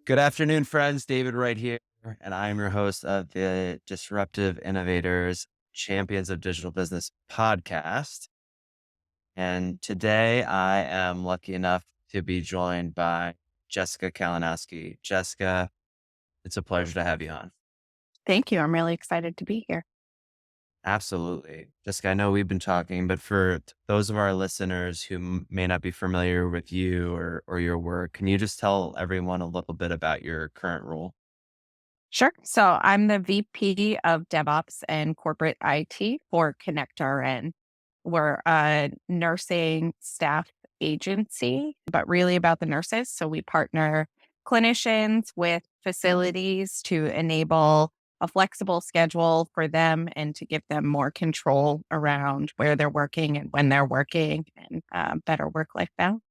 Good afternoon, friends. David Wright here, and I am your host of the Disruptive Innovators Champions of Digital Business podcast. And today I am lucky enough to be joined by Jessica Kalinowski. Jessica, it's a pleasure to have you on. Thank you. I'm really excited to be here. Absolutely. Jessica, I know we've been talking, but for those of our listeners who may not be familiar with you or your work, can you just tell everyone a little bit about your current role? Sure. So I'm the VP of DevOps and Corporate IT for connectRN. We're a nursing staff agency, but really about the nurses. So we partner clinicians with facilities to enable a flexible schedule for them and to give them more control around where they're working and when they're working and better work life balance.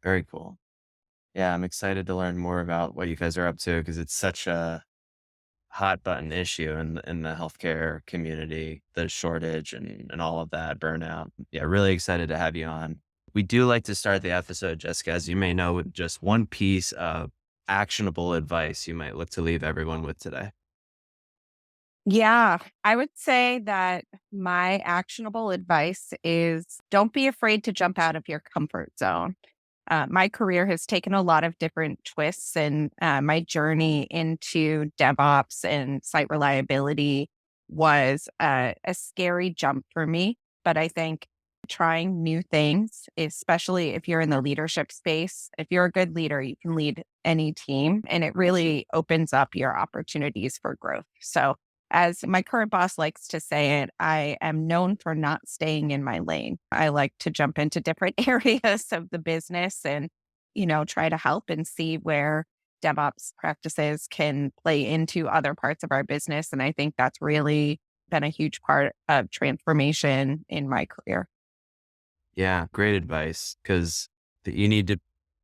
Very cool. Yeah, I'm excited to learn more about what you guys are up to because it's such a hot button issue in the healthcare community, the shortage and all of that burnout. Yeah, really excited to have you on. We do like to start the episode, Jessica, as you may know, with just one piece of actionable advice you might look to leave everyone with today. Yeah, I would say that my actionable advice is don't be afraid to jump out of your comfort zone. My career has taken a lot of different twists, and my journey into DevOps and site reliability was a scary jump for me. But I think trying new things, especially if you're in the leadership space, if you're a good leader, you can lead any team, and it really opens up your opportunities for growth. So, as my current boss likes to say it, I am known for not staying in my lane. I like to jump into different areas of the business and, try to help and see where DevOps practices can play into other parts of our business. And I think that's really been a huge part of transformation in my career. Yeah, great advice because you need to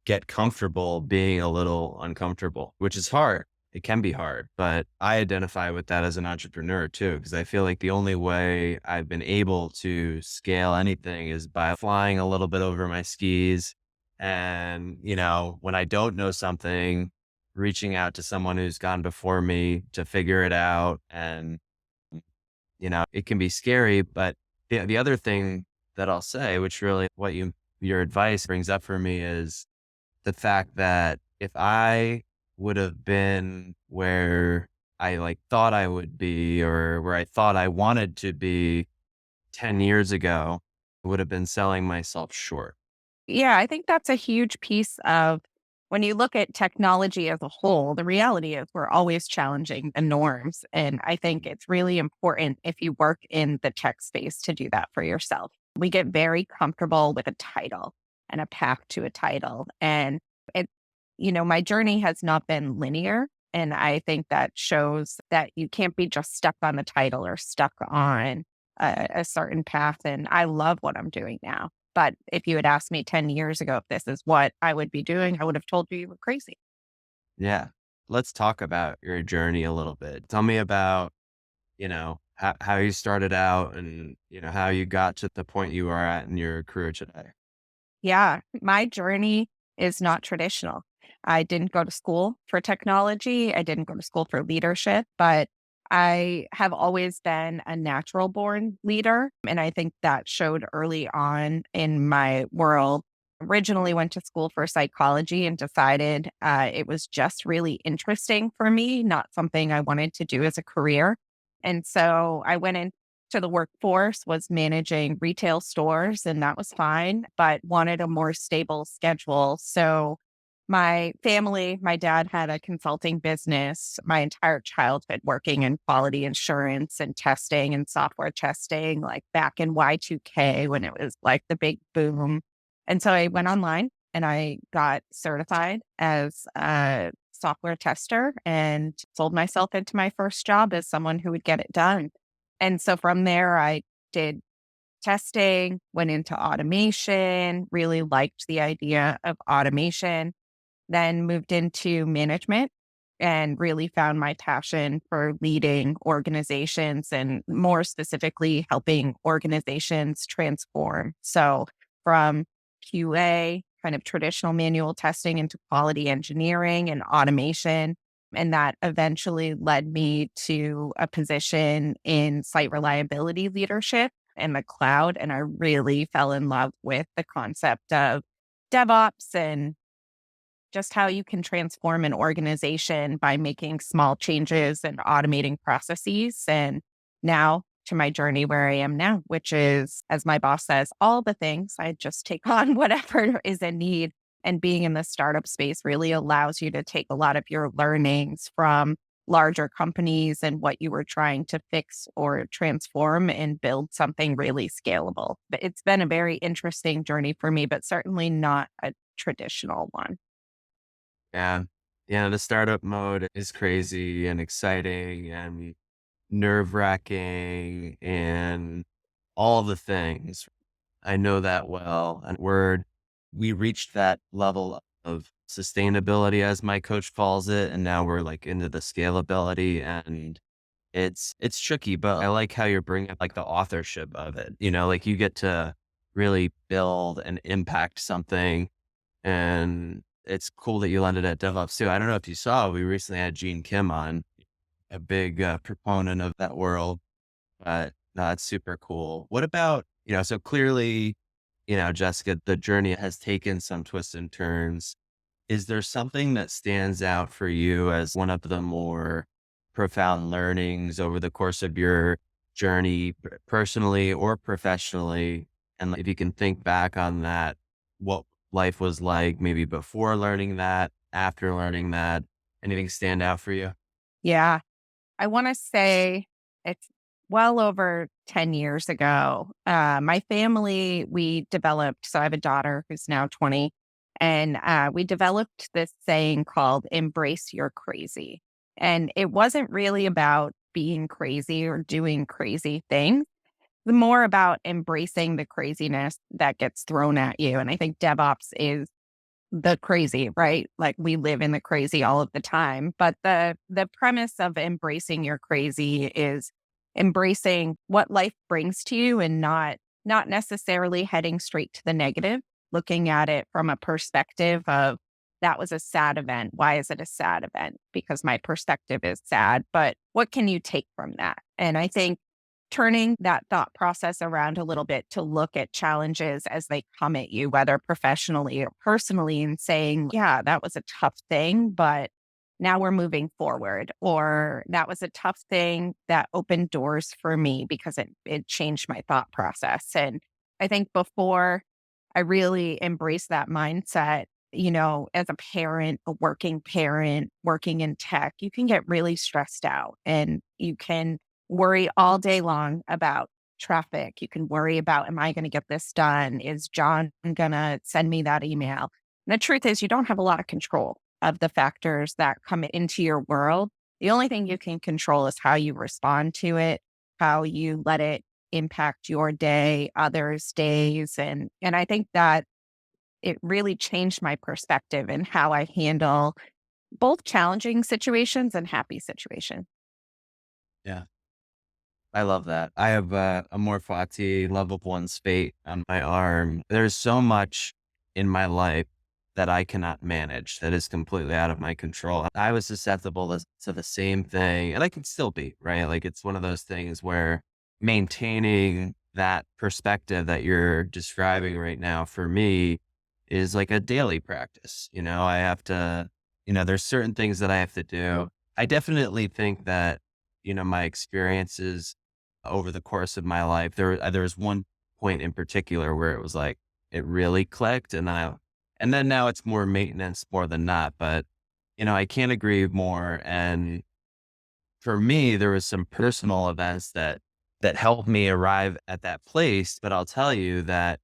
get comfortable being a little uncomfortable, which is hard. It can be hard, but I identify with that as an entrepreneur too, because I feel like the only way I've been able to scale anything is by flying a little bit over my skis. And, when I don't know something, reaching out to someone who's gone before me to figure it out. And, it can be scary, but the other thing that I'll say, which really your advice brings up for me is the fact that if I would have been where I thought I would be or where I thought I wanted to be 10 years ago, I would have been selling myself short. Yeah, I think that's a huge piece of when you look at technology as a whole, the reality is we're always challenging the norms. And I think it's really important if you work in the tech space to do that for yourself. We get very comfortable with a title and a path to a title. And it, my journey has not been linear. And I think that shows that you can't be just stuck on the title or stuck on a certain path. And I love what I'm doing now. But if you had asked me 10 years ago if this is what I would be doing, I would have told you you were crazy. Yeah. Let's talk about your journey a little bit. Tell me about, how you started out and, how you got to the point you are at in your career today. Yeah, my journey is not traditional. I didn't go to school for technology. I didn't go to school for leadership, but I have always been a natural born leader. And I think that showed early on in my world. Originally went to school for psychology and decided it was just really interesting for me, not something I wanted to do as a career. And so I went into the workforce, was managing retail stores, and that was fine, but wanted a more stable schedule. So my family, my dad had a consulting business my entire childhood working in quality assurance and testing and software testing, like back in Y2K when it was like the big boom. And so I went online and I got certified as a software tester and sold myself into my first job as someone who would get it done. And so from there, I did testing, went into automation, really liked the idea of automation, then moved into management and really found my passion for leading organizations and more specifically helping organizations transform. So from QA kind of traditional manual testing into quality engineering and automation. And that eventually led me to a position in site reliability leadership in the cloud. And I really fell in love with the concept of DevOps and just how you can transform an organization by making small changes and automating processes. And now to my journey where I am now, which is, as my boss says, all the things. I just take on whatever is in need. And being in the startup space really allows you to take a lot of your learnings from larger companies and what you were trying to fix or transform and build something really scalable. But it's been a very interesting journey for me, but certainly not a traditional one. Yeah. Yeah. The startup mode is crazy and exciting and nerve wracking and all the things. I know that well. And we reached that level of sustainability, as my coach calls it. And now we're like into the scalability, and it's tricky, but I like how you're bringing like the authorship of it. Like you get to really build and impact something. And it's cool that you landed at DevOps too. I don't know if you saw, we recently had Gene Kim on, a big proponent of that world. But no, that's super cool. What about, so clearly, Jessica, the journey has taken some twists and turns. Is there something that stands out for you as one of the more profound learnings over the course of your journey, personally or professionally? And if you can think back on that, what life was like maybe before learning that, after learning that, anything stand out for you? Yeah. I want to say it's well over 10 years ago. My family, we developed, so I have a daughter who's now 20, and we developed this saying called embrace your crazy. And it wasn't really about being crazy or doing crazy things, the more about embracing the craziness that gets thrown at you. And I think DevOps is the crazy, right? Like we live in the crazy all of the time. But the premise of embracing your crazy is embracing what life brings to you and not necessarily heading straight to the negative, looking at it from a perspective of that was a sad event. Why is it a sad event? Because my perspective is sad. But what can you take from that? And I think turning that thought process around a little bit to look at challenges as they come at you, whether professionally or personally, and saying, yeah, that was a tough thing, but now we're moving forward. Or that was a tough thing that opened doors for me because it changed my thought process. And I think before I really embraced that mindset, as a parent, a working parent, working in tech, you can get really stressed out and you can worry all day long about traffic. You can worry about, am I going to get this done? Is John going to send me that email? And the truth is, you don't have a lot of control of the factors that come into your world. The only thing you can control is how you respond to it, how you let it impact your day, others' days. And I think that it really changed my perspective and how I handle both challenging situations and happy situations. Yeah. I love that. I have a Morphati level 1 spate on my arm. There's so much in my life that I cannot manage that is completely out of my control. I was susceptible to the same thing, and I can still be, right? Like it's one of those things where maintaining that perspective that you're describing right now for me is like a daily practice. I have to, there's certain things that I have to do. I definitely think that, my experiences over the course of my life, there was one point in particular where it was like, it really clicked. And then now it's more maintenance more than not, but I can't agree more. And for me, there was some personal events that helped me arrive at that place. But I'll tell you that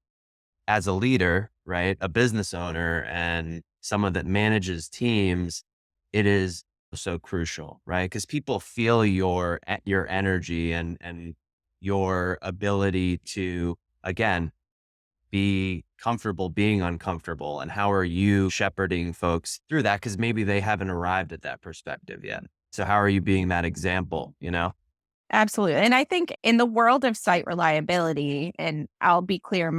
as a leader, right, a business owner and someone that manages teams, it is so crucial, right? Because people feel your energy and your ability to, again, be comfortable being uncomfortable. And how are you shepherding folks through that? Because maybe they haven't arrived at that perspective yet. So how are you being that example, Absolutely. And I think in the world of site reliability, and I'll be clear,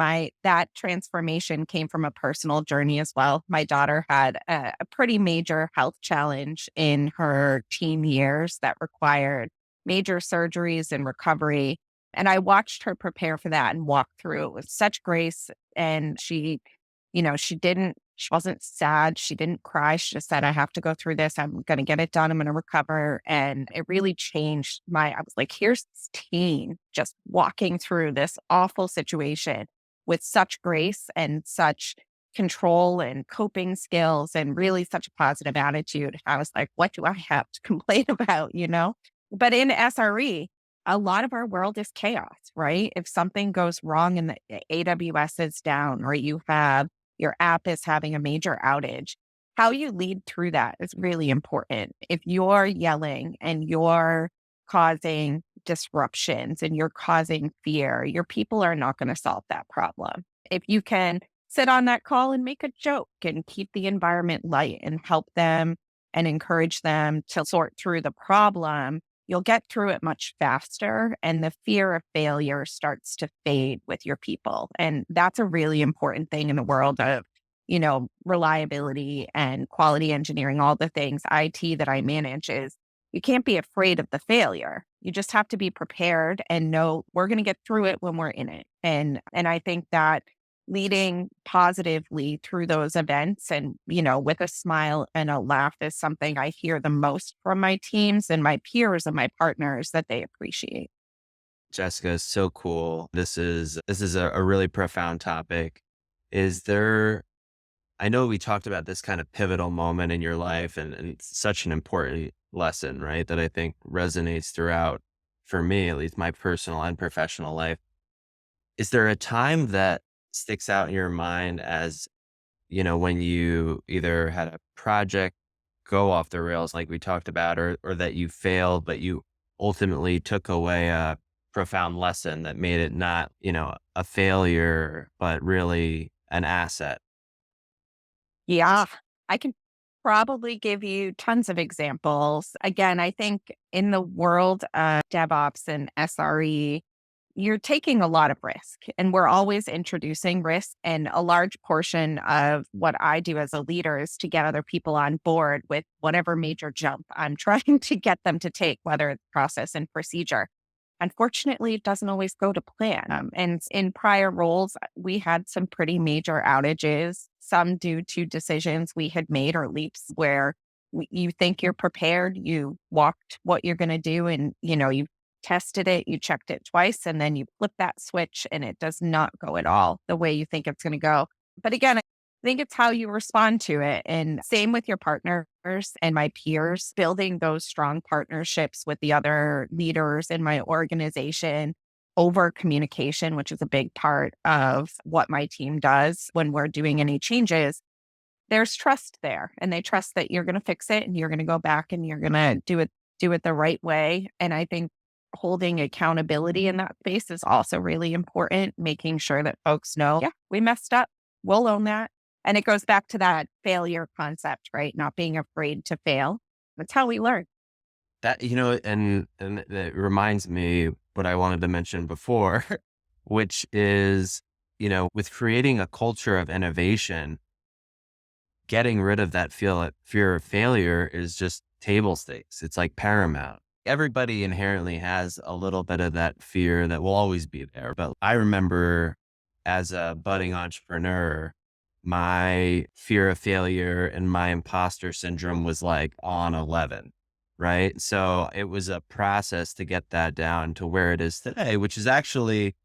that transformation came from a personal journey as well. My daughter had a pretty major health challenge in her teen years that required major surgeries and recovery. And I watched her prepare for that and walk through it with such grace. And she wasn't sad. She didn't cry. She just said, I have to go through this. I'm going to get it done. I'm going to recover. And it really changed I was like, here's this teen just walking through this awful situation with such grace and such control and coping skills and really such a positive attitude. I was like, what do I have to complain about? But in SRE, a lot of our world is chaos, right? If something goes wrong and the AWS is down, or your app is having a major outage, how you lead through that is really important. If you're yelling and you're causing disruptions and you're causing fear, your people are not going to solve that problem. If you can sit on that call and make a joke and keep the environment light and help them and encourage them to sort through the problem, you'll get through it much faster, and the fear of failure starts to fade with your people. And that's a really important thing in the world of, reliability and quality engineering, all the things IT that I manage is you can't be afraid of the failure. You just have to be prepared and know we're going to get through it when we're in it. And I think that leading positively through those events and, with a smile and a laugh is something I hear the most from my teams and my peers and my partners that they appreciate. Jessica is so cool. This is a really profound topic. Is there I know we talked about this kind of pivotal moment in your life, and it's such an important lesson, right? That I think resonates throughout, for me, at least my personal and professional life. Is there a time that sticks out in your mind as, when you either had a project go off the rails like we talked about, or that you failed, but you ultimately took away a profound lesson that made it not, a failure, but really an asset? Yeah, I can probably give you tons of examples. Again, I think in the world of DevOps and SRE, you're taking a lot of risk, and we're always introducing risk. And a large portion of what I do as a leader is to get other people on board with whatever major jump I'm trying to get them to take, whether it's process and procedure. Unfortunately, it doesn't always go to plan. And in prior roles, we had some pretty major outages, some due to decisions we had made or leaps where you think you're prepared, you walked what you're going to do, and you tested it, you checked it twice, and then you flip that switch, and it does not go at all the way you think it's going to go. But again, I think it's how you respond to it. And same with your partners and my peers, building those strong partnerships with the other leaders in my organization over communication, which is a big part of what my team does when we're doing any changes. There's trust there, and they trust that you're going to fix it and you're going to go back and you're going to do it the right way. And I think holding accountability in that space is also really important, making sure that folks know, yeah, we messed up. We'll own that. And it goes back to that failure concept, right? Not being afraid to fail. That's how we learn. That, and it reminds me what I wanted to mention before, which is, with creating a culture of innovation, getting rid of that fear of failure is just table stakes. It's like paramount. Everybody inherently has a little bit of that fear that will always be there. But I remember as a budding entrepreneur, my fear of failure and my imposter syndrome was like on 11, right? So it was a process to get that down to where it is today, which is actually,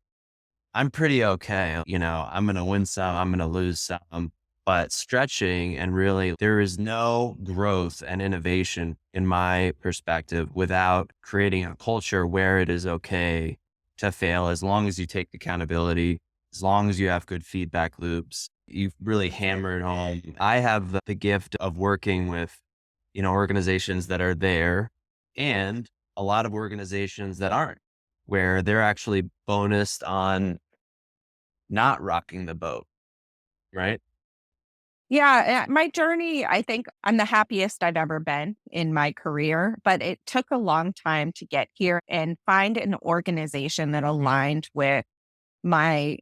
I'm pretty okay. I'm going to win some, I'm going to lose some, but stretching, and really there is no growth and innovation in my perspective without creating a culture where it is okay to fail, as long as you take accountability, as long as you have good feedback loops. You've really hammered home. I have the gift of working with, organizations that are there, and a lot of organizations that aren't, where they're actually bonused on not rocking the boat, right? Yeah, my journey, I think I'm the happiest I've ever been in my career, but it took a long time to get here and find an organization that aligned with my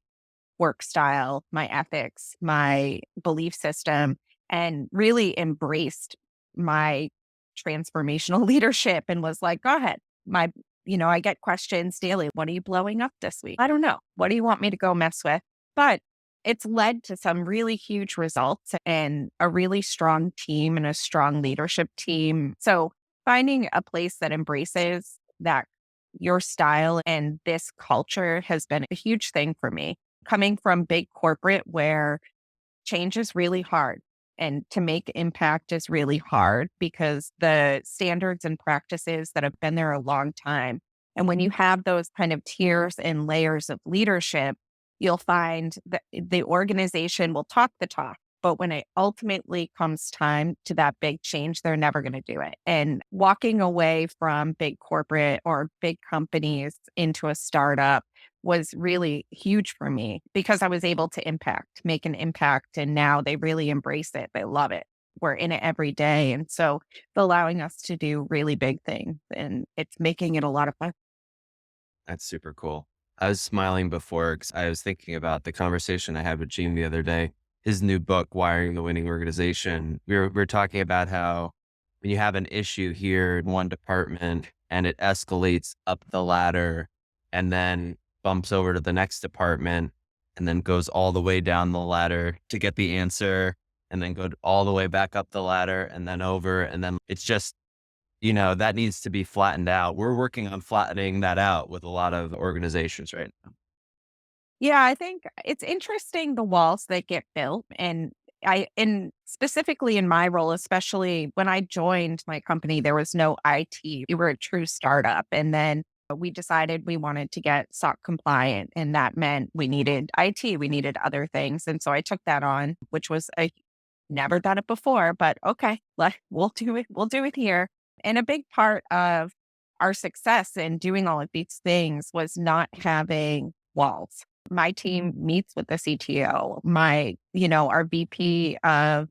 work style, my ethics, my belief system, and really embraced my transformational leadership and was like, go ahead. I get questions daily. What are you blowing up this week? I don't know. What do you want me to go mess with? But it's led to some really huge results and a really strong team and a strong leadership team. So finding a place that embraces that your style and this culture has been a huge thing for me. Coming from big corporate where change is really hard and to make impact is really hard because the standards and practices that have been there a long time. And when you have those kind of tiers and layers of leadership, you'll find that the organization will talk the talk. But when it ultimately comes time to that big change, they're never going to do it. And walking away from big corporate or big companies into a startup was really huge for me because I was able to make an impact. And now they really embrace it. They love it. We're in it every day. And so it's allowing us to do really big things and it's making it a lot of fun. That's super cool. I was smiling before because I was thinking about the conversation I had with Gene the other day. His new book, Wiring the Winning Organization. We were talking about how when you have an issue here in one department and it escalates up the ladder and then bumps over to the next department and then goes all the way down the ladder to get the answer and then go all the way back up the ladder and then over. And then it's just, that needs to be flattened out. We're working on flattening that out with a lot of organizations right now. Yeah, I think it's interesting the walls that get built. And specifically in my role, especially when I joined my company, there was no IT. We were a true startup. And then we decided we wanted to get SOC compliant. And that meant we needed IT, we needed other things. And so I took that on, which was a never done it before, but okay, we'll do it. We'll do it here. And a big part of our success in doing all of these things was not having walls. My team meets with the CTO, our VP of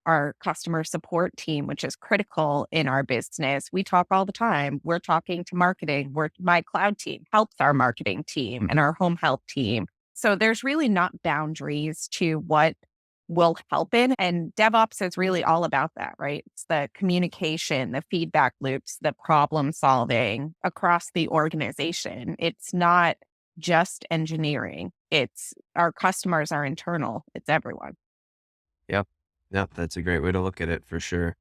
our customer support team, which is critical in our business. We talk all the time. We're talking to marketing. My cloud team helps our marketing team and our home health team. So there's really not boundaries to what will help in. And DevOps is really all about that, right? It's the communication, the feedback loops, the problem solving across the organization. It's not just engineering. It's our customers are internal. It's everyone. Yep. Yep. That's a great way to look at it for sure.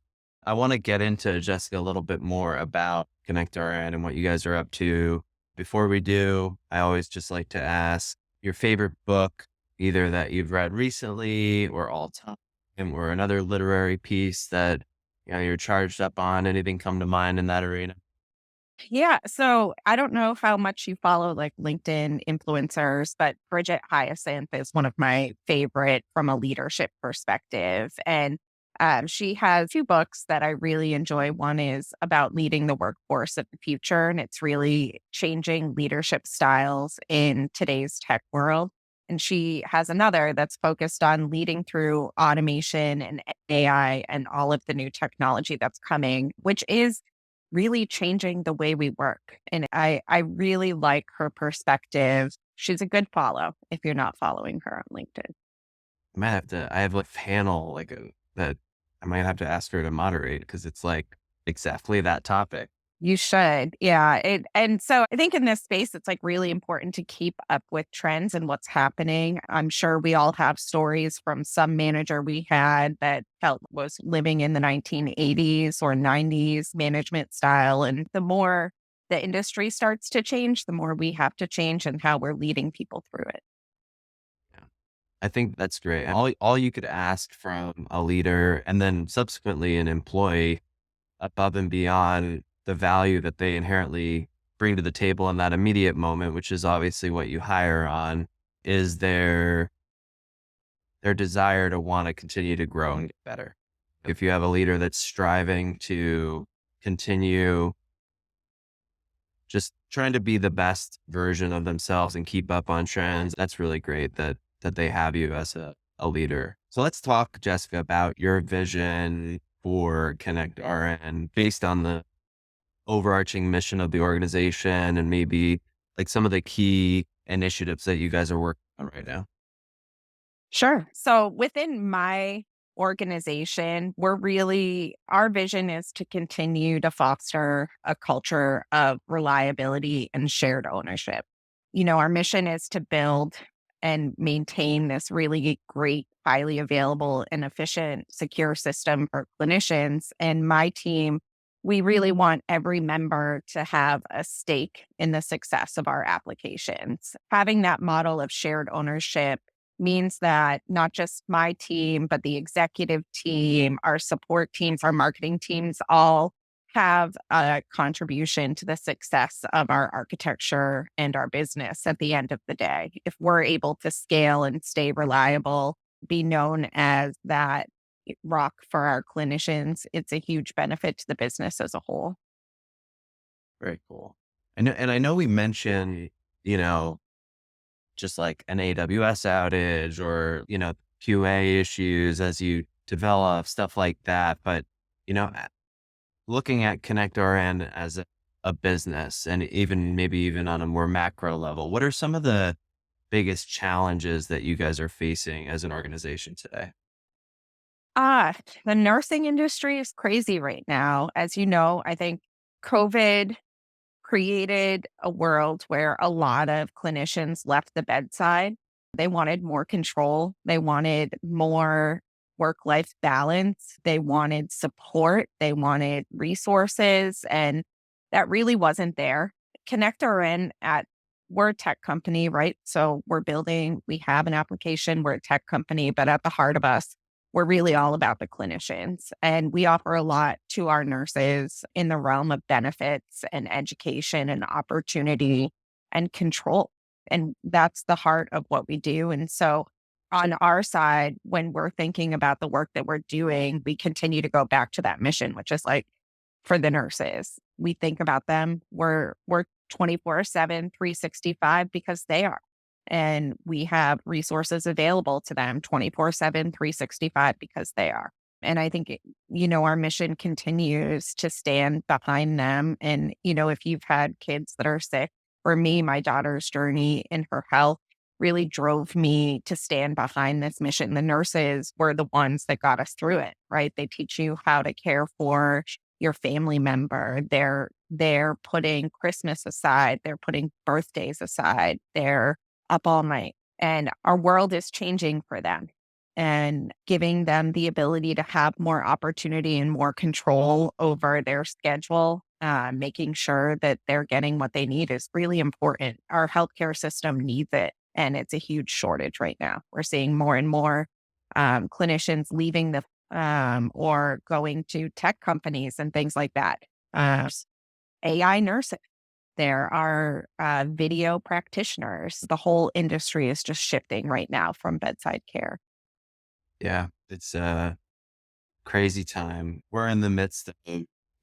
I want to get into Jessica a little bit more about connectRN and what you guys are up to. Before we do, I always just like to ask your favorite book, either that you've read recently or all time, or another literary piece that you're charged up on. Anything come to mind in that arena? Yeah. So I don't know how much you follow like LinkedIn influencers, but Bridget Hyacinth is one of my favorite from a leadership perspective. And she has two books that I really enjoy. One is about leading the workforce of the future, and it's really changing leadership styles in today's tech world. And she has another that's focused on leading through automation and AI and all of the new technology that's coming, which is really changing the way we work. And I really like her perspective. She's a good follow if you're not following her on LinkedIn. I might have to, I have a panel that I might have to ask her to moderate because it's like exactly that topic. You should. Yeah. And so I think in this space, it's like really important to keep up with trends and what's happening. I'm sure we all have stories from some manager we had that felt was living in the 1980s or 90s management style. And the more the industry starts to change, the more we have to change and how we're leading people through it. Yeah. I think that's great. And all you could ask from a leader and then subsequently an employee above and beyond the value that they inherently bring to the table in that immediate moment, which is obviously what you hire on, is their desire to want to continue to grow and get better. If you have a leader that's striving to continue just trying to be the best version of themselves and keep up on trends, that's really great that they have you as a leader. So let's talk, Jessica, about your vision for connectRN based on the overarching mission of the organization and maybe like some of the key initiatives that you guys are working on right now. Sure. So within my organization, our vision is to continue to foster a culture of reliability and shared ownership. Our mission is to build and maintain this really great, highly available and efficient, secure system for clinicians. And my team, we really want every member to have a stake in the success of our applications. Having that model of shared ownership means that not just my team, but the executive team, our support teams, our marketing teams all have a contribution to the success of our architecture and our business at the end of the day. If we're able to scale and stay reliable, be known as that rock for our clinicians, it's a huge benefit to the business as a whole. Very cool. And I know we mentioned, you know, just like an AWS outage or, QA issues as you develop stuff like that. But, looking at connectRN as a business and maybe even on a more macro level, what are some of the biggest challenges that you guys are facing as an organization today? Ah, the nursing industry is crazy right now. As you know, I think COVID created a world where a lot of clinicians left the bedside. They wanted more control. They wanted more work life balance. They wanted support. They wanted resources. And that really wasn't there. connectRN we're a tech company, right? So we have an application, we're a tech company, but at the heart of us, we're really all about the clinicians. And we offer a lot to our nurses in the realm of benefits and education and opportunity and control. And that's the heart of what we do. And so on our side, when we're thinking about the work that we're doing, we continue to go back to that mission, which is like for the nurses. We think about them. We're 24/7, 365 because they are. And we have resources available to them 24/7, 365 because they are. And I think, our mission continues to stand behind them. And, if you've had kids that are sick, for me, my daughter's journey in her health really drove me to stand behind this mission. The nurses were the ones that got us through it, right? They teach you how to care for your family member. They're putting Christmas aside, they're putting birthdays aside, they're up all night. And our world is changing for them and giving them the ability to have more opportunity and more control over their schedule, making sure that they're getting what they need is really important. Our healthcare system needs it, and it's a huge shortage right now. We're seeing more and more clinicians leaving or going to tech companies and things like that. Uh, AI nurses. There are video practitioners. The whole industry is just shifting right now from bedside care. Yeah, it's a crazy time. We're in the midst of,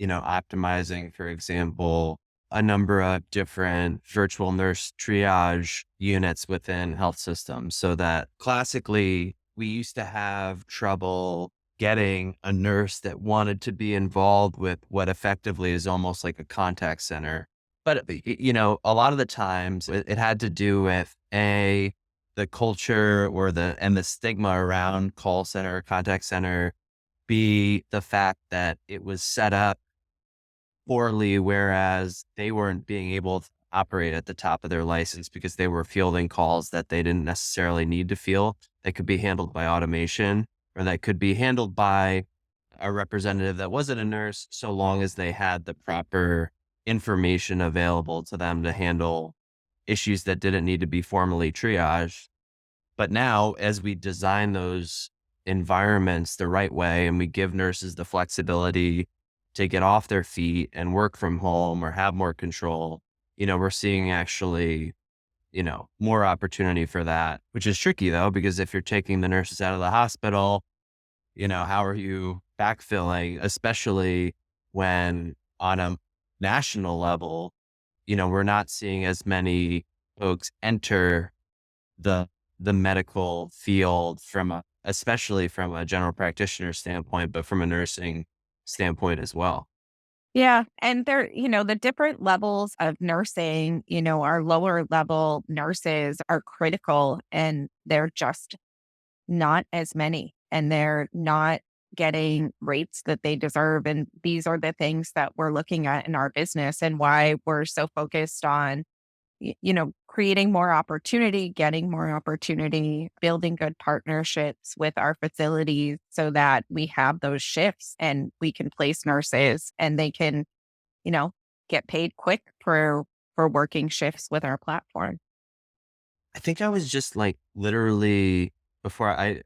optimizing, for example, a number of different virtual nurse triage units within health systems so that classically we used to have trouble getting a nurse that wanted to be involved with what effectively is almost like a contact center. But, a lot of the times it had to do with the culture or the stigma around call center, contact center, be the fact that it was set up poorly, whereas they weren't being able to operate at the top of their license because they were fielding calls that they didn't necessarily need to field. That could be handled by automation or that could be handled by a representative that wasn't a nurse, so long as they had the proper information available to them to handle issues that didn't need to be formally triaged. But now, as we design those environments the right way and we give nurses the flexibility to get off their feet and work from home or have more control, we're seeing actually, more opportunity for that, which is tricky though, because if you're taking the nurses out of the hospital, how are you backfilling, especially when on a national level, we're not seeing as many folks enter the the medical field especially from a general practitioner standpoint, but from a nursing standpoint as well. Yeah. And the different levels of nursing, our lower level nurses are critical and they're just not as many and they're not getting rates that they deserve. And these are the things that we're looking at in our business and why we're so focused on creating more opportunity, getting more opportunity, building good partnerships with our facilities so that we have those shifts and we can place nurses and they can, you know, get paid quick for working shifts with our platform. I think I was just like literally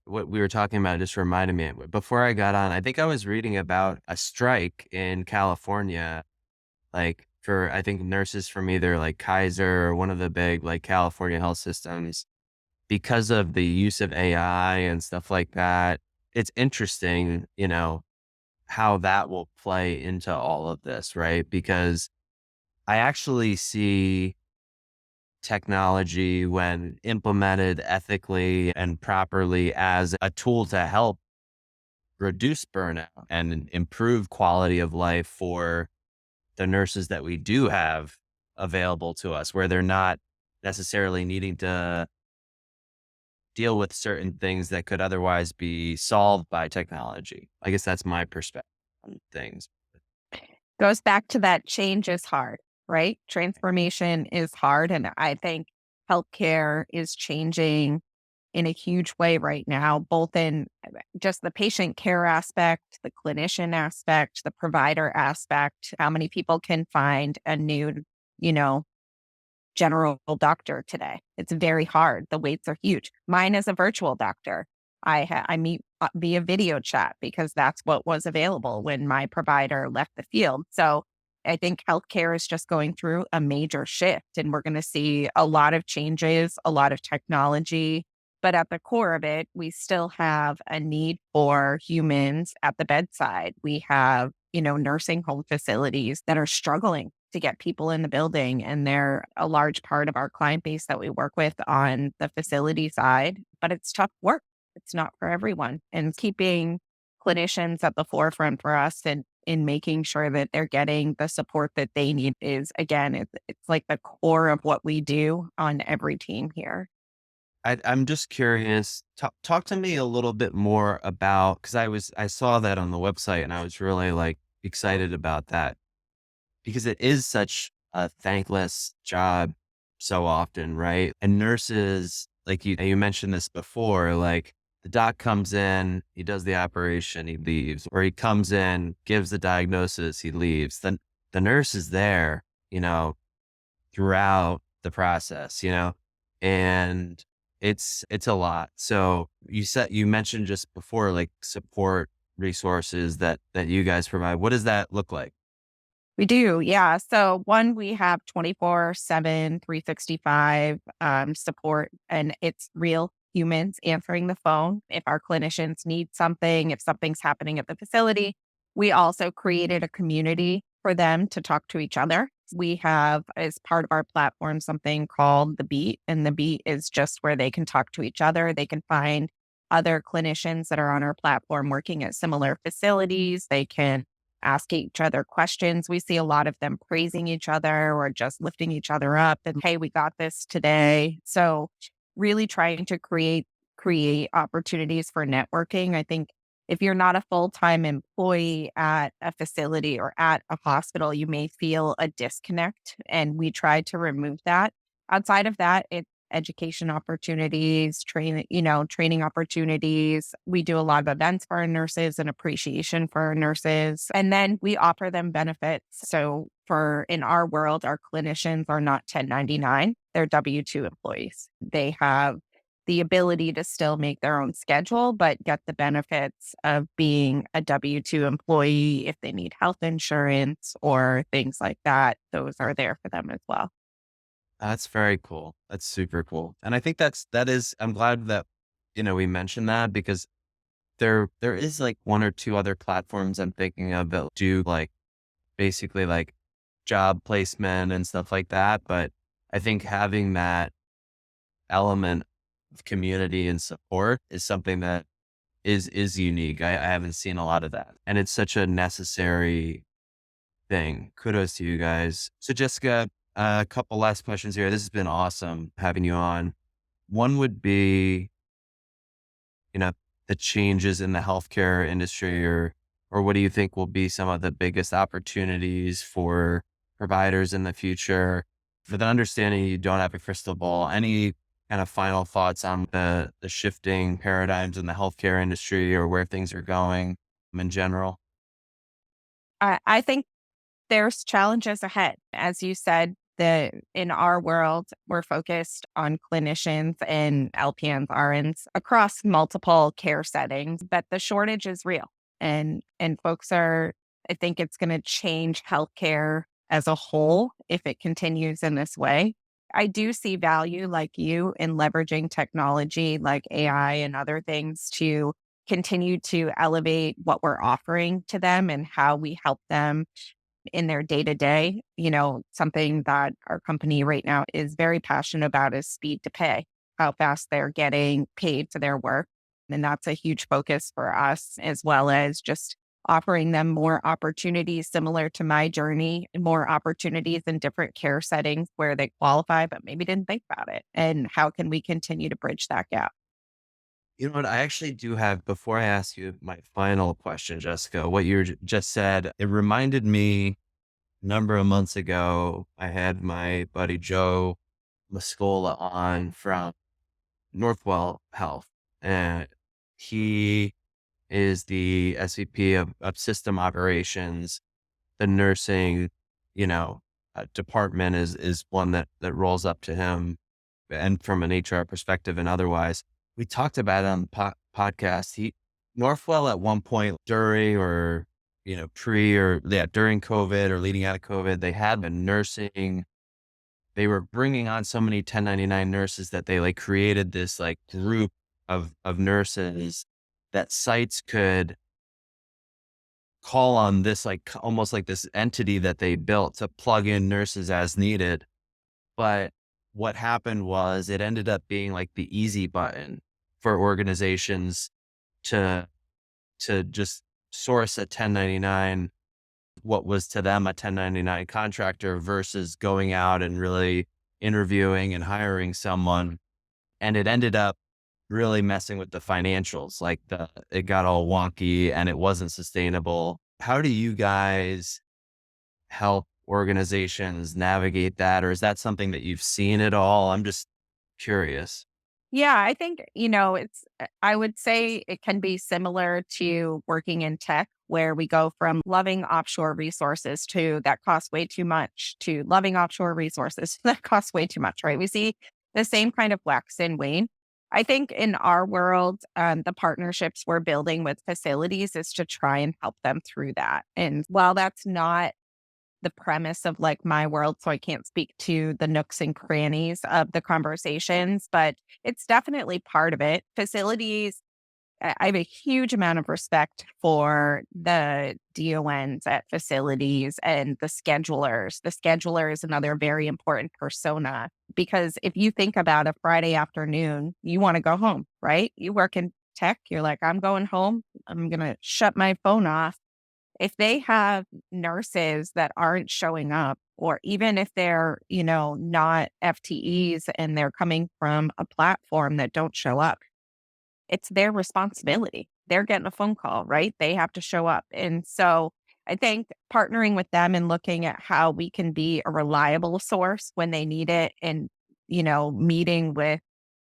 what we were talking about just reminded me. Before I got on, I think I was reading about a strike in California, like for, I think nurses from either like Kaiser or one of the big like California health systems because of the use of AI and stuff like that. It's interesting, how that will play into all of this, right? Because I actually see technology when implemented ethically and properly as a tool to help reduce burnout and improve quality of life for the nurses that we do have available to us, where they're not necessarily needing to deal with certain things that could otherwise be solved by technology. I guess that's my perspective on things. Goes back to that change is hard, right? Transformation is hard. And I think healthcare is changing in a huge way right now, both in just the patient care aspect, the clinician aspect, the provider aspect. How many people can find a new, you know, general doctor today? It's very hard. The waits are huge. Mine is a virtual doctor. I meet via video chat because that's what was available when my provider left the field. So I think healthcare is just going through a major shift, and we're going to see a lot of changes, a lot of technology. But at the core of it, we still have a need for humans at the bedside. We have, nursing home facilities that are struggling to get people in the building. And they're a large part of our client base that we work with on the facility side, but it's tough work. It's not for everyone. And keeping clinicians at the forefront for us and in making sure that they're getting the support that they need is, again, it's like the core of what we do on every team here. I'm just curious. Talk to me a little bit more about, because I saw that on the website and I was really like excited about that because it is such a thankless job so often, right? And nurses, like you mentioned this before, like the doc comes in, he does the operation, he leaves, or he comes in, gives the diagnosis, he leaves. Then the nurse is there, throughout the process, and it's a lot. So you mentioned just before, like support resources that you guys provide. What does that look like? We do. Yeah. So one, we have 24/7, 365 support, and it's real humans answering the phone. If our clinicians need something, if something's happening at the facility, we also created a community for them to talk to each other. We have, as part of our platform, something called the Beat, and the Beat is just where they can talk to each other. They can find other clinicians that are on our platform working at similar facilities. They can ask each other questions. We see a lot of them praising each other or just lifting each other up and, hey, we got this today. So really trying to create opportunities for networking. I think if you're not a full-time employee at a facility or at a hospital, you may feel a disconnect, and we try to remove that. Outside of that, it's education opportunities, training opportunities. We do a lot of events for our nurses and appreciation for our nurses. And then we offer them benefits. So in our world, our clinicians are not 1099. They're W-2 employees. They have the ability to still make their own schedule, but get the benefits of being a W-2 employee. If they need health insurance or things like that, those are there for them as well. That's very cool. That's super cool. And I think I'm glad that, we mentioned that because there is like one or two other platforms I'm thinking of that do like basically like job placement and stuff like that. But I think having that element of community and support is something that is unique. I haven't seen a lot of that. And it's such a necessary thing. Kudos to you guys. So Jessica, a couple last questions here. This has been awesome having you on. One would be, you know, the changes in the healthcare industry, or what do you think will be some of the biggest opportunities for providers in the future? For the understanding you don't have a crystal ball, any kind of final thoughts on the shifting paradigms in the healthcare industry or where things are going in general? I think there's challenges ahead. As you said, the in our world, we're focused on clinicians and LPNs, RNs across multiple care settings, but the shortage is real. And folks are, I think it's going to change healthcare as a whole if it continues in this way. I do see value like you in leveraging technology like AI and other things to continue to elevate what we're offering to them and how we help them in their day to day. Something that our company right now is very passionate about is speed to pay, how fast they're getting paid for their work. And that's a huge focus for us, as well as just offering them more opportunities similar to my journey, more opportunities in different care settings where they qualify, but maybe didn't think about it. And how can we continue to bridge that gap? You know what? I actually do have, before I ask you my final question, Jessica, what you just said, it reminded me a number of months ago, I had my buddy Joe Muscola on from Northwell Health, and he is the SVP of system operations. The nursing, department is one that rolls up to him, and from an HR perspective and otherwise. We talked about it on the podcast. Northwell at one point during or, during COVID or leading out of COVID, they had the nursing. They were bringing on so many 1099 nurses that they like created this like group of nurses that sites could call on this like almost like this entity that they built to plug in nurses as needed. But what happened was it ended up being like the easy button for organizations to just source a 1099, what was to them a 1099 contractor versus going out and really interviewing and hiring someone. And it ended up really messing with the financials. Like it got all wonky and it wasn't sustainable. How do you guys help organizations navigate that? Or is that something that you've seen at all? I'm just curious. Yeah, I think, I would say it can be similar to working in tech, where we go from loving offshore resources to that costs way too much to loving offshore resources that costs way too much, right? We see the same kind of wax and wane. I think in our world, the partnerships we're building with facilities is to try and help them through that. And while that's not the premise of like my world, so I can't speak to the nooks and crannies of the conversations, but it's definitely part of it. Facilities, I have a huge amount of respect for the DONs at facilities and the schedulers. The scheduler is another very important persona because if you think about a Friday afternoon, you want to go home, right? You work in tech, you're like, I'm going home. I'm going to shut my phone off. If they have nurses that aren't showing up, or even if they're, not FTEs and they're coming from a platform that don't show up, it's their responsibility. They're getting a phone call, right? They have to show up. And so I think partnering with them and looking at how we can be a reliable source when they need it and, meeting with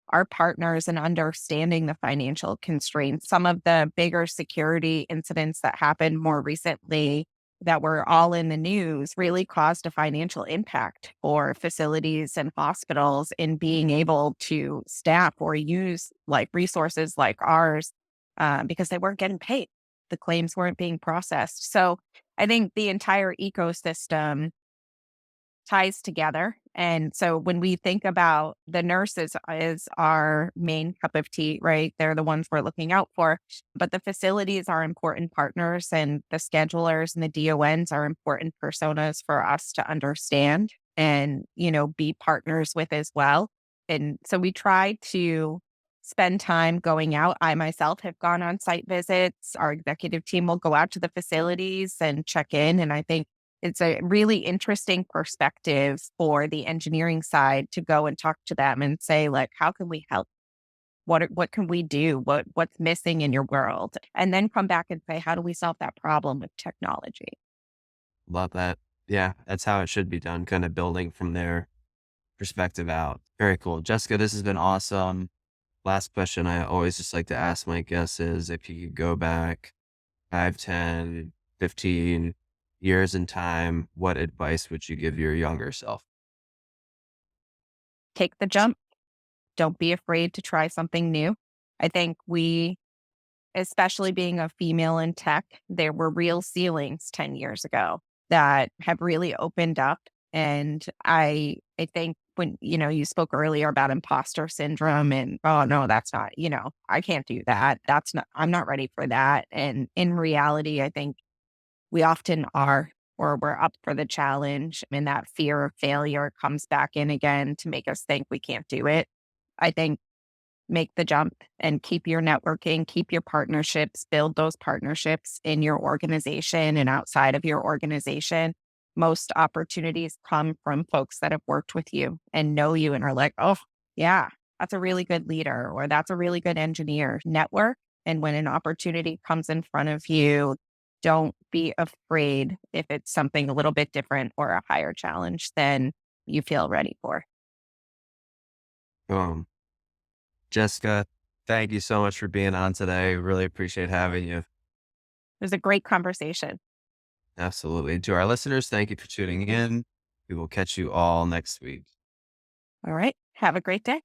our partners and understanding the financial constraints. Some of the bigger security incidents that happened more recently that were all in the news really caused a financial impact for facilities and hospitals in being able to staff or use like resources like ours because they weren't getting paid. The claims weren't being processed. So I think the entire ecosystem ties together. And so when we think about the nurses is our main cup of tea, right? They're the ones we're looking out for. But the facilities are important partners and the schedulers and the DONs are important personas for us to understand and, be partners with as well. And so we try to spend time going out. I myself have gone on site visits. Our executive team will go out to the facilities and check in. And I think it's a really interesting perspective for the engineering side to go and talk to them and say, like, how can we help? What can we do? What's missing in your world? And then come back and say, how do we solve that problem with technology? Love that. Yeah, that's how it should be done, kind of building from their perspective out. Very cool. Jessica, this has been awesome. Last question I always just like to ask my guests is if you could go back 5, 10, 15 years in time, what advice would you give your younger self? Take the jump. Don't be afraid to try something new. I think we, especially being a female in tech, there were real ceilings 10 years ago that have really opened up. And I think when, you spoke earlier about imposter syndrome and, oh no, that's not, I can't do that. That's not, I'm not ready for that. And in reality, I think we often are, or we're up for the challenge. And that fear of failure comes back in again to make us think we can't do it. I think make the jump and keep your networking, keep your partnerships, build those partnerships in your organization and outside of your organization. Most opportunities come from folks that have worked with you and know you and are like, oh, yeah, that's a really good leader or that's a really good engineer. Network. And when an opportunity comes in front of you, don't be afraid if it's something a little bit different or a higher challenge than you feel ready for. Boom. Jessica, thank you so much for being on today. Really appreciate having you. It was a great conversation. Absolutely. To our listeners, thank you for tuning in. We will catch you all next week. All right. Have a great day.